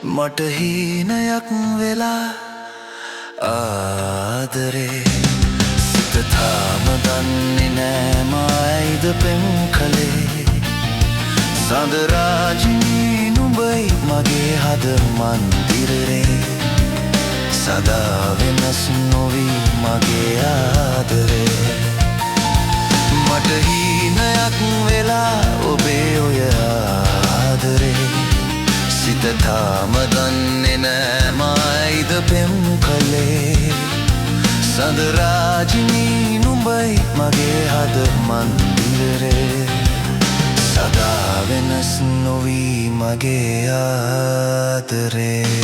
මට හීනයක් වෙලා ආදරේ සිත තාම දන්නේ නෑ මයිද පෙම් කළේ සඳ රාජිනී නුඹයි මගේ හද මන්දිරේ සදා වෙනස් නොවී මගේ ආදරේ මට හීනයක් වෙලා ඔබේ ඔය ආදරේ සිත තාම දන්නේ නෑ මයිද පෙම් කළේ සඳ රාජිනී නුඹයි මගේ හද මන්දිරේ සදා වෙනස් නොවී මගේ ආදරේ